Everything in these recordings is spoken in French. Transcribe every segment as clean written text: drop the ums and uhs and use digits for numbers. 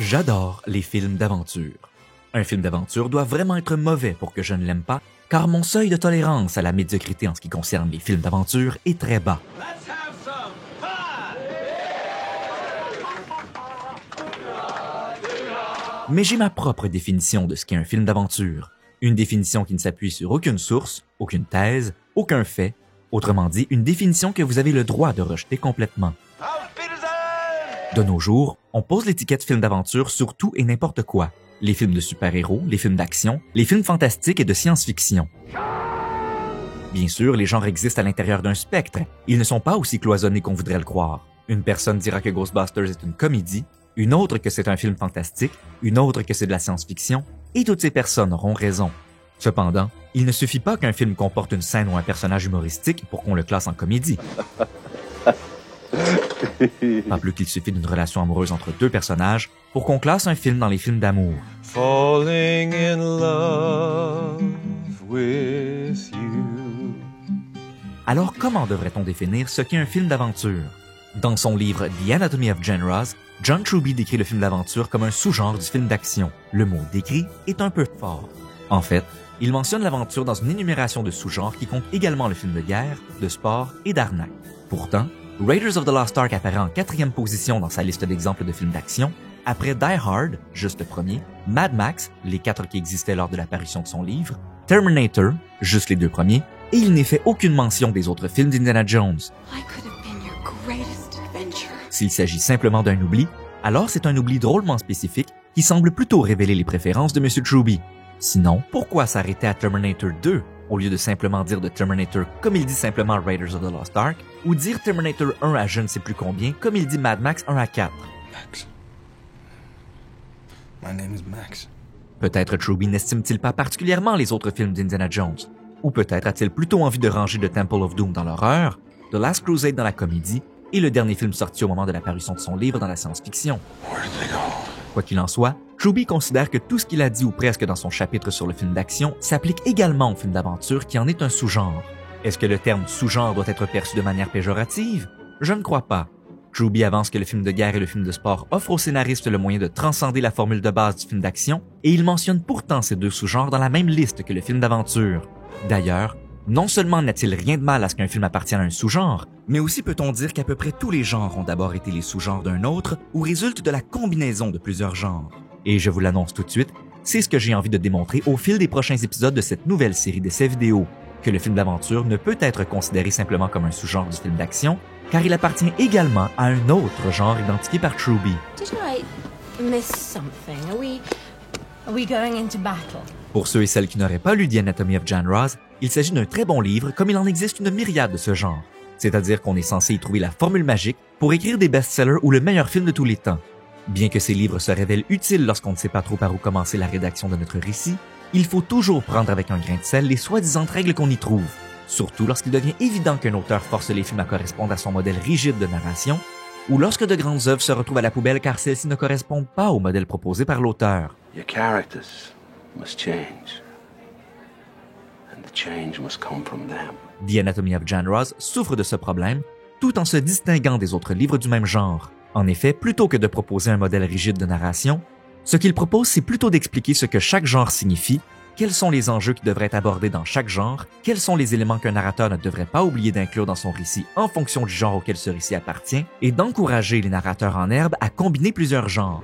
J'adore les films d'aventure. Un film d'aventure doit vraiment être mauvais pour que je ne l'aime pas, car mon seuil de tolérance à la médiocrité en ce qui concerne les films d'aventure est très bas. Mais j'ai ma propre définition de ce qu'est un film d'aventure. Une définition qui ne s'appuie sur aucune source, aucune thèse, aucun fait. Autrement dit, une définition que vous avez le droit de rejeter complètement. De nos jours, on pose l'étiquette film d'aventure sur tout et n'importe quoi. Les films de super-héros, les films d'action, les films fantastiques et de science-fiction. Bien sûr, les genres existent à l'intérieur d'un spectre. Ils ne sont pas aussi cloisonnés qu'on voudrait le croire. Une personne dira que Ghostbusters est une comédie, une autre que c'est un film fantastique, une autre que c'est de la science-fiction, et toutes ces personnes auront raison. Cependant, il ne suffit pas qu'un film comporte une scène ou un personnage humoristique pour qu'on le classe en comédie. Pas plus qu'il suffit d'une relation amoureuse entre deux personnages pour qu'on classe un film dans les films d'amour. Falling in love with you. Alors comment devrait-on définir ce qu'est un film d'aventure? Dans son livre The Anatomy of Genres, John Truby décrit le film d'aventure comme un sous-genre du film d'action. Le mot « décrit » est un peu fort. En fait, il mentionne l'aventure dans une énumération de sous-genres qui compte également le film de guerre, de sport et d'arnaque. Pourtant, Raiders of the Lost Ark apparaît en 4e position dans sa liste d'exemples de films d'action, après Die Hard, juste le premier, Mad Max, les 4 qui existaient lors de l'apparition de son livre, Terminator, juste les 2 premiers, et il n'est fait aucune mention des autres films d'Indiana Jones. S'il s'agit simplement d'un oubli, alors c'est un oubli drôlement spécifique qui semble plutôt révéler les préférences de M. Truby. Sinon, pourquoi s'arrêter à Terminator 2 au lieu de simplement dire de Terminator comme il dit simplement Raiders of the Lost Ark, ou dire Terminator 1 à je ne sais plus combien comme il dit Mad Max 1 à 4? Max. My name is Max. Peut-être Truby n'estime-t-il pas particulièrement les autres films d'Indiana Jones, ou peut-être a-t-il plutôt envie de ranger The Temple of Doom dans l'horreur, The Last Crusade dans la comédie, et le dernier film sorti au moment de l'apparition de son livre dans la science-fiction. Quoi qu'il en soit, Truby considère que tout ce qu'il a dit ou presque dans son chapitre sur le film d'action s'applique également au film d'aventure qui en est un sous-genre. Est-ce que le terme sous-genre doit être perçu de manière péjorative? Je ne crois pas. Truby avance que le film de guerre et le film de sport offrent aux scénaristes le moyen de transcender la formule de base du film d'action, et il mentionne pourtant ces deux sous-genres dans la même liste que le film d'aventure. D'ailleurs, non seulement n'a-t-il rien de mal à ce qu'un film appartienne à un sous-genre, mais aussi peut-on dire qu'à peu près tous les genres ont d'abord été les sous-genres d'un autre ou résultent de la combinaison de plusieurs genres. Et je vous l'annonce tout de suite, c'est ce que j'ai envie de démontrer au fil des prochains épisodes de cette nouvelle série d'essais vidéo, que le film d'aventure ne peut être considéré simplement comme un sous-genre du film d'action, car il appartient également à un autre genre identifié par Truby. Pour ceux et celles qui n'auraient pas lu The Anatomy of Genres, il s'agit d'un très bon livre comme il en existe une myriade de ce genre. C'est-à-dire qu'on est censé y trouver la formule magique pour écrire des best-sellers ou le meilleur film de tous les temps. Bien que ces livres se révèlent utiles lorsqu'on ne sait pas trop par où commencer la rédaction de notre récit, il faut toujours prendre avec un grain de sel les soi-disant règles qu'on y trouve, surtout lorsqu'il devient évident qu'un auteur force les films à correspondre à son modèle rigide de narration, ou lorsque de grandes œuvres se retrouvent à la poubelle car celles-ci ne correspondent pas au modèle proposé par l'auteur. Your characters must change. And the change must come from them. The Anatomy of Genres souffre de ce problème, tout en se distinguant des autres livres du même genre. En effet, plutôt que de proposer un modèle rigide de narration, ce qu'il propose, c'est plutôt d'expliquer ce que chaque genre signifie, quels sont les enjeux qui devraient être abordés dans chaque genre, quels sont les éléments qu'un narrateur ne devrait pas oublier d'inclure dans son récit en fonction du genre auquel ce récit appartient, et d'encourager les narrateurs en herbe à combiner plusieurs genres.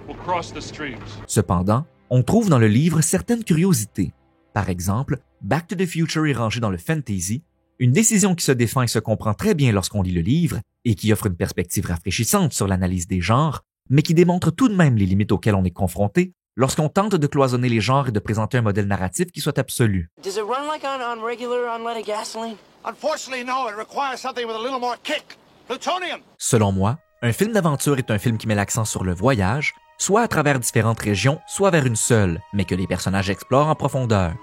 Cependant, on trouve dans le livre certaines curiosités. Par exemple, Back to the Future est rangé dans le fantasy, une décision qui se défend et se comprend très bien lorsqu'on lit le livre, et qui offre une perspective rafraîchissante sur l'analyse des genres, mais qui démontre tout de même les limites auxquelles on est confronté lorsqu'on tente de cloisonner les genres et de présenter un modèle narratif qui soit absolu. Does it run like on regular unleaded gasoline? Unfortunately, no. It requires something with a little more kick. Plutonium! Selon moi, un film d'aventure est un film qui met l'accent sur le voyage, soit à travers différentes régions, soit vers une seule, mais que les personnages explorent en profondeur.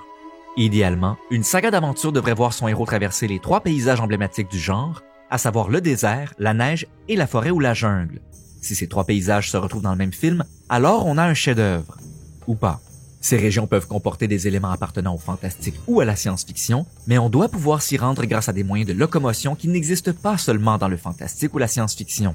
Idéalement, une saga d'aventure devrait voir son héros traverser les 3 paysages emblématiques du genre, à savoir le désert, la neige et la forêt ou la jungle. Si ces 3 paysages se retrouvent dans le même film, alors on a un chef-d'œuvre. Ou pas. Ces régions peuvent comporter des éléments appartenant au fantastique ou à la science-fiction, mais on doit pouvoir s'y rendre grâce à des moyens de locomotion qui n'existent pas seulement dans le fantastique ou la science-fiction.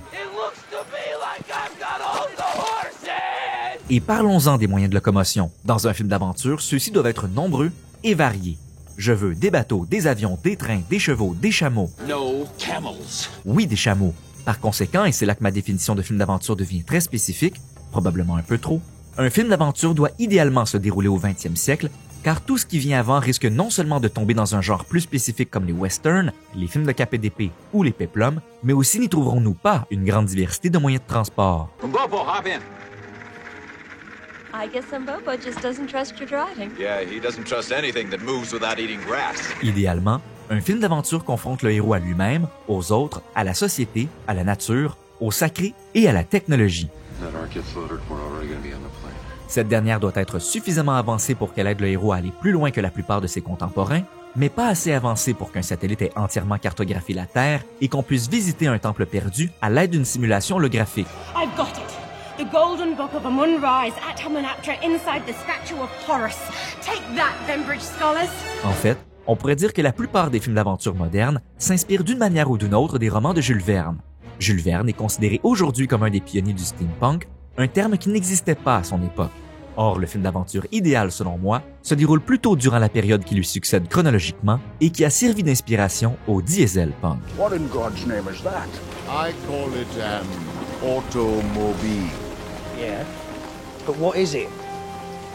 Et parlons-en des moyens de locomotion. Dans un film d'aventure, ceux-ci doivent être nombreux et variés. Je veux des bateaux, des avions, des trains, des chevaux, des chameaux. No camels. Oui, des chameaux. Par conséquent, et c'est là que ma définition de film d'aventure devient très spécifique, probablement un peu trop, un film d'aventure doit idéalement se dérouler au 20e siècle, car tout ce qui vient avant risque non seulement de tomber dans un genre plus spécifique comme les westerns, les films de cap et d'épée ou les péplums, mais aussi n'y trouverons-nous pas une grande diversité de moyens de transport. Bobo, hop in. I guess Bobo just doesn't trust your driving. Yeah, he doesn't trust anything that moves without eating grass. Idéalement, un film d'aventure confronte le héros à lui-même, aux autres, à la société, à la nature, au sacré et à la technologie. Cette dernière doit être suffisamment avancée pour qu'elle aide le héros à aller plus loin que la plupart de ses contemporains, mais pas assez avancée pour qu'un satellite ait entièrement cartographié la Terre et qu'on puisse visiter un temple perdu à l'aide d'une simulation holographique. I've got it. The Golden Book of Amun-Ra is at Hamunaptra inside the statue of Horus. Take that, Bembridge scholars. En fait, on pourrait dire que la plupart des films d'aventure modernes s'inspirent d'une manière ou d'une autre des romans de Jules Verne. Jules Verne est considéré aujourd'hui comme un des pionniers du steampunk, un terme qui n'existait pas à son époque. Or, le film d'aventure idéal, selon moi, se déroule plutôt durant la période qui lui succède chronologiquement et qui a servi d'inspiration au dieselpunk. What in God's name is that? I call it automobile. Yeah. But what is it?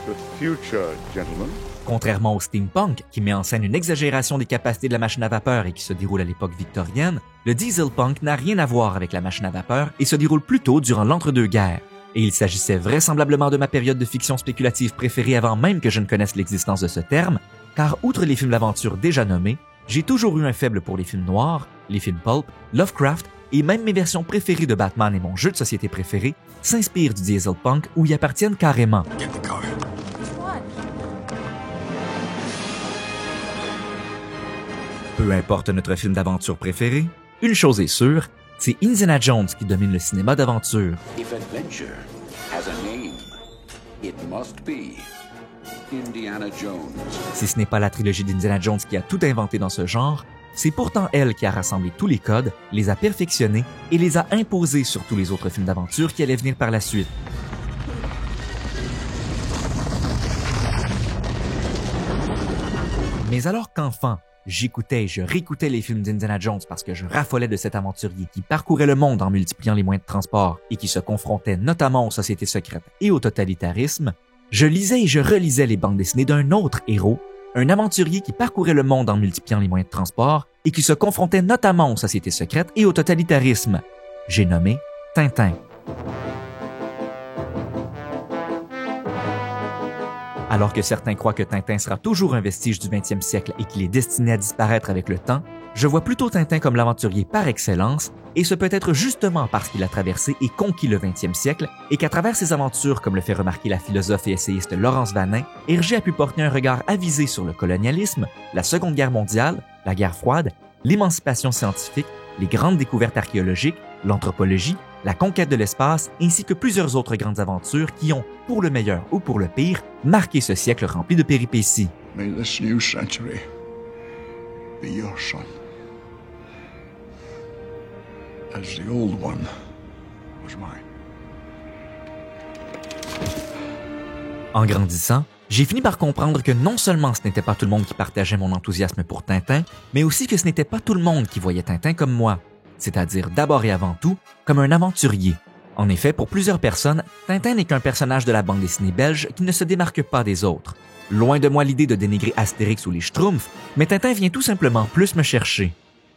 The future, gentlemen. Contrairement au steampunk, qui met en scène une exagération des capacités de la machine à vapeur et qui se déroule à l'époque victorienne, le dieselpunk n'a rien à voir avec la machine à vapeur et se déroule plutôt durant l'entre-deux-guerres. Et il s'agissait vraisemblablement de ma période de fiction spéculative préférée avant même que je ne connaisse l'existence de ce terme, car outre les films d'aventure déjà nommés, j'ai toujours eu un faible pour les films noirs, les films pulp, Lovecraft et même mes versions préférées de Batman et mon jeu de société préféré s'inspirent du dieselpunk ou y appartiennent carrément. Get the car. Peu importe notre film d'aventure préféré, une chose est sûre, c'est Indiana Jones qui domine le cinéma d'aventure. If adventure has a name, it must be Indiana Jones. Si ce n'est pas la trilogie d'Indiana Jones qui a tout inventé dans ce genre, c'est pourtant elle qui a rassemblé tous les codes, les a perfectionnés et les a imposés sur tous les autres films d'aventure qui allaient venir par la suite. Mais alors qu'enfant, j'écoutais et je réécoutais les films d'Indiana Jones parce que je raffolais de cet aventurier qui parcourait le monde en multipliant les moyens de transport et qui se confrontait notamment aux sociétés secrètes et au totalitarisme, je lisais et je relisais les bandes dessinées d'un autre héros, un aventurier qui parcourait le monde en multipliant les moyens de transport et qui se confrontait notamment aux sociétés secrètes et au totalitarisme. J'ai nommé Tintin. Alors que certains croient que Tintin sera toujours un vestige du 20e siècle et qu'il est destiné à disparaître avec le temps, je vois plutôt Tintin comme l'aventurier par excellence, et ce peut être justement parce qu'il a traversé et conquis le 20e siècle et qu'à travers ses aventures, comme le fait remarquer la philosophe et essayiste Laurence Vanin, Hergé a pu porter un regard avisé sur le colonialisme, la Seconde Guerre mondiale, la guerre froide, l'émancipation scientifique, les grandes découvertes archéologiques, l'anthropologie, la conquête de l'espace, ainsi que plusieurs autres grandes aventures qui ont, pour le meilleur ou pour le pire, marqué ce siècle rempli de péripéties. May this new century be your son, as the old one was mine. En grandissant, j'ai fini par comprendre que non seulement ce n'était pas tout le monde qui partageait mon enthousiasme pour Tintin, mais aussi que ce n'était pas tout le monde qui voyait Tintin comme moi, c'est-à-dire d'abord et avant tout comme un aventurier. En effet, pour plusieurs personnes, Tintin n'est qu'un personnage de la bande dessinée belge qui ne se démarque pas des autres. Loin de moi l'idée de dénigrer Astérix ou les Schtroumpfs, mais Tintin vient tout simplement plus me chercher.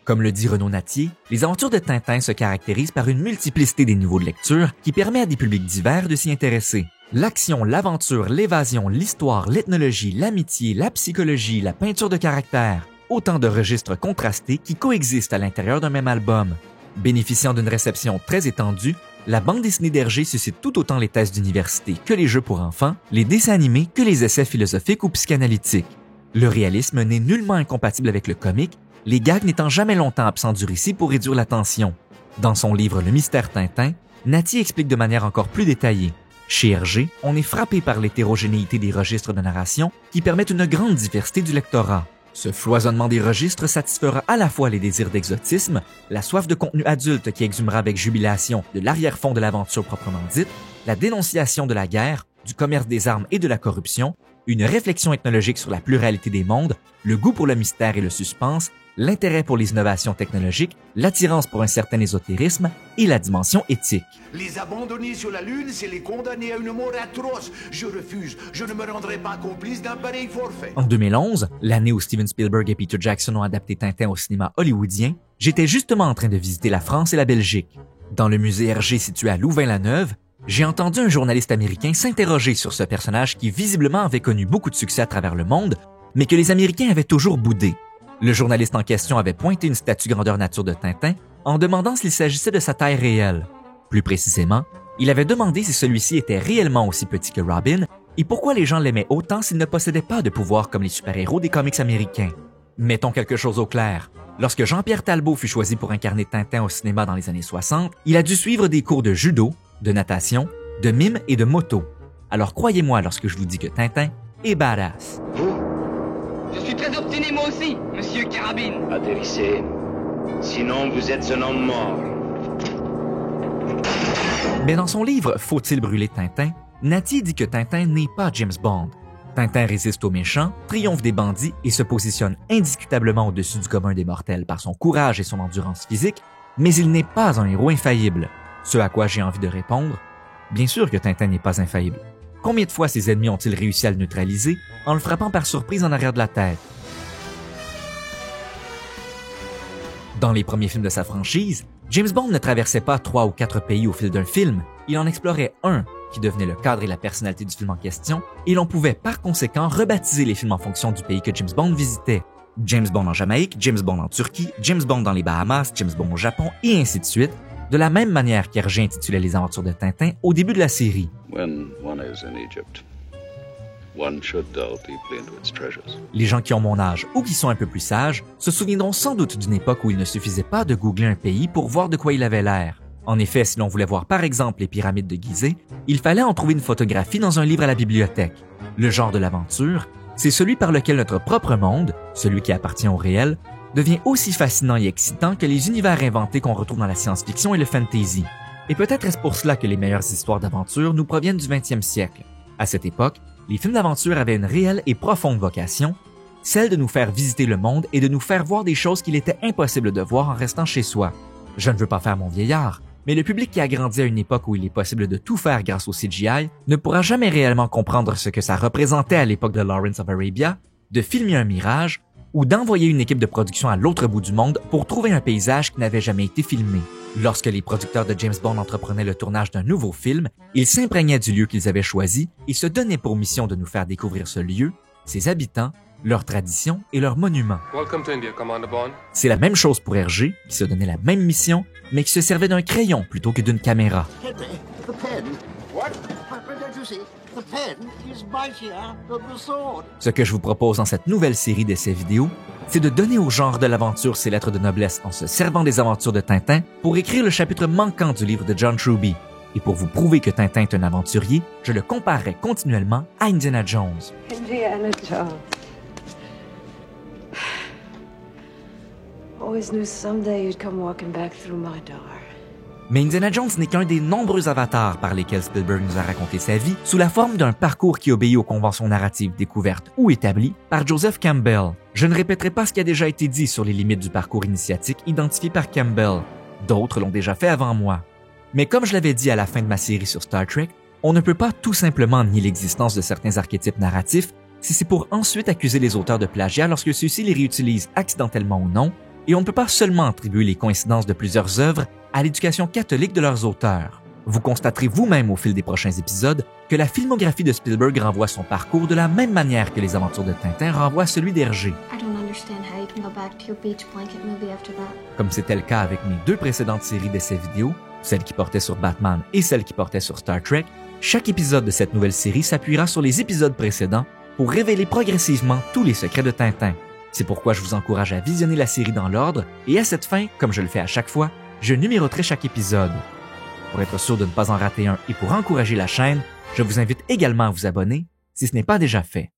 Comme le dit Renaud Nattier, les aventures de Tintin se caractérisent par une multiplicité des niveaux de lecture qui permet à des publics divers de s'y intéresser. L'action, l'aventure, l'évasion, l'histoire, l'ethnologie, l'amitié, la psychologie, la peinture de caractère, autant de registres contrastés qui coexistent à l'intérieur d'un même album. Bénéficiant d'une réception très étendue, la bande dessinée d'Hergé suscite tout autant les thèses d'université que les jeux pour enfants, les dessins animés que les essais philosophiques ou psychanalytiques. Le réalisme n'est nullement incompatible avec le comique, les gags n'étant jamais longtemps absents du récit pour réduire la tension. Dans son livre Le mystère Tintin, Nattier explique de manière encore plus détaillée. Chez Hergé, on est frappé par l'hétérogénéité des registres de narration qui permettent une grande diversité du lectorat. Ce foisonnement des registres satisfera à la fois les désirs d'exotisme, la soif de contenu adulte qui exhumera avec jubilation de l'arrière-fond de l'aventure proprement dite, la dénonciation de la guerre du commerce des armes et de la corruption, une réflexion ethnologique sur la pluralité des mondes, le goût pour le mystère et le suspense, l'intérêt pour les innovations technologiques, l'attirance pour un certain ésotérisme et la dimension éthique. Les abandonner sur la Lune, c'est les condamner à une mort atroce. Je refuse. Je ne me rendrai pas complice d'un pareil forfait. En 2011, l'année où Steven Spielberg et Peter Jackson ont adapté Tintin au cinéma hollywoodien, j'étais justement en train de visiter la France et la Belgique. Dans le musée Hergé situé à Louvain-la-Neuve, j'ai entendu un journaliste américain s'interroger sur ce personnage qui visiblement avait connu beaucoup de succès à travers le monde, mais que les Américains avaient toujours boudé. Le journaliste en question avait pointé une statue grandeur nature de Tintin en demandant s'il s'agissait de sa taille réelle. Plus précisément, il avait demandé si celui-ci était réellement aussi petit que Robin et pourquoi les gens l'aimaient autant s'il ne possédait pas de pouvoir comme les super-héros des comics américains. Mettons quelque chose au clair. Lorsque Jean-Pierre Talbot fut choisi pour incarner Tintin au cinéma dans les années 60, il a dû suivre des cours de judo, de natation, de mime et de moto. Alors croyez-moi lorsque je vous dis que Tintin est badass. Je suis très obstiné moi aussi, monsieur Carabine. Atterrissez. Sinon, vous êtes un homme mort. Mais dans son livre Faut-il brûler Tintin, Natty dit que Tintin n'est pas James Bond. Tintin résiste aux méchants, triomphe des bandits et se positionne indiscutablement au-dessus du commun des mortels par son courage et son endurance physique, mais il n'est pas un héros infaillible. Ce à quoi j'ai envie de répondre, bien sûr que Tintin n'est pas infaillible. Combien de fois ses ennemis ont-ils réussi à le neutraliser en le frappant par surprise en arrière de la tête? Dans les premiers films de sa franchise, James Bond ne traversait pas 3 ou 4 pays au fil d'un film, il en explorait un qui devenait le cadre et la personnalité du film en question, et l'on pouvait par conséquent rebaptiser les films en fonction du pays que James Bond visitait. James Bond en Jamaïque, James Bond en Turquie, James Bond dans les Bahamas, James Bond au Japon, et ainsi de suite, de la même manière qu'Hergé intitulait les aventures de Tintin au début de la série. When one is in Egypt, one should delve deeply into its treasures. Les gens qui ont mon âge ou qui sont un peu plus sages se souviendront sans doute d'une époque où il ne suffisait pas de googler un pays pour voir de quoi il avait l'air. En effet, si l'on voulait voir par exemple les pyramides de Gizeh, il fallait en trouver une photographie dans un livre à la bibliothèque. Le genre de l'aventure, c'est celui par lequel notre propre monde, celui qui appartient au réel, devient aussi fascinant et excitant que les univers inventés qu'on retrouve dans la science-fiction et le fantasy. Et peut-être est-ce pour cela que les meilleures histoires d'aventure nous proviennent du 20e siècle. À cette époque, les films d'aventure avaient une réelle et profonde vocation, celle de nous faire visiter le monde et de nous faire voir des choses qu'il était impossible de voir en restant chez soi. Je ne veux pas faire mon vieillard, mais le public qui a grandi à une époque où il est possible de tout faire grâce au CGI ne pourra jamais réellement comprendre ce que ça représentait à l'époque de Lawrence of Arabia, de filmer un mirage ou d'envoyer une équipe de production à l'autre bout du monde pour trouver un paysage qui n'avait jamais été filmé. Lorsque les producteurs de James Bond entreprenaient le tournage d'un nouveau film, ils s'imprégnaient du lieu qu'ils avaient choisi et se donnaient pour mission de nous faire découvrir ce lieu, ses habitants, leurs traditions et leurs monuments. Welcome to India, Commander Bond. C'est la même chose pour Hergé, qui se donnait la même mission, mais qui se servait d'un crayon plutôt que d'une caméra. Ce que je vous propose dans cette nouvelle série d'essais vidéo, c'est de donner au genre de l'aventure ses lettres de noblesse en se servant des aventures de Tintin pour écrire le chapitre manquant du livre de John Truby. Et pour vous prouver que Tintin est un aventurier, je le comparerai continuellement à Indiana Jones. Indiana Jones. Always knew someday you'd come walking back through my door. Mais Indiana Jones n'est qu'un des nombreux avatars par lesquels Spielberg nous a raconté sa vie sous la forme d'un parcours qui obéit aux conventions narratives découvertes ou établies par Joseph Campbell. Je ne répéterai pas ce qui a déjà été dit sur les limites du parcours initiatique identifié par Campbell. D'autres l'ont déjà fait avant moi. Mais comme je l'avais dit à la fin de ma série sur Star Trek, on ne peut pas tout simplement nier l'existence de certains archétypes narratifs si c'est pour ensuite accuser les auteurs de plagiat lorsque ceux-ci les réutilisent accidentellement ou non, et on ne peut pas seulement attribuer les coïncidences de plusieurs œuvres à l'éducation catholique de leurs auteurs. Vous constaterez vous-même au fil des prochains épisodes que la filmographie de Spielberg renvoie son parcours de la même manière que les aventures de Tintin renvoient celui d'Hergé. Comme c'était le cas avec mes 2 précédentes séries d'essais vidéo, celle qui portait sur Batman et celle qui portait sur Star Trek, chaque épisode de cette nouvelle série s'appuiera sur les épisodes précédents pour révéler progressivement tous les secrets de Tintin. C'est pourquoi je vous encourage à visionner la série dans l'ordre et à cette fin, comme je le fais à chaque fois, je numéroterai chaque épisode. Pour être sûr de ne pas en rater un et pour encourager la chaîne, je vous invite également à vous abonner si ce n'est pas déjà fait.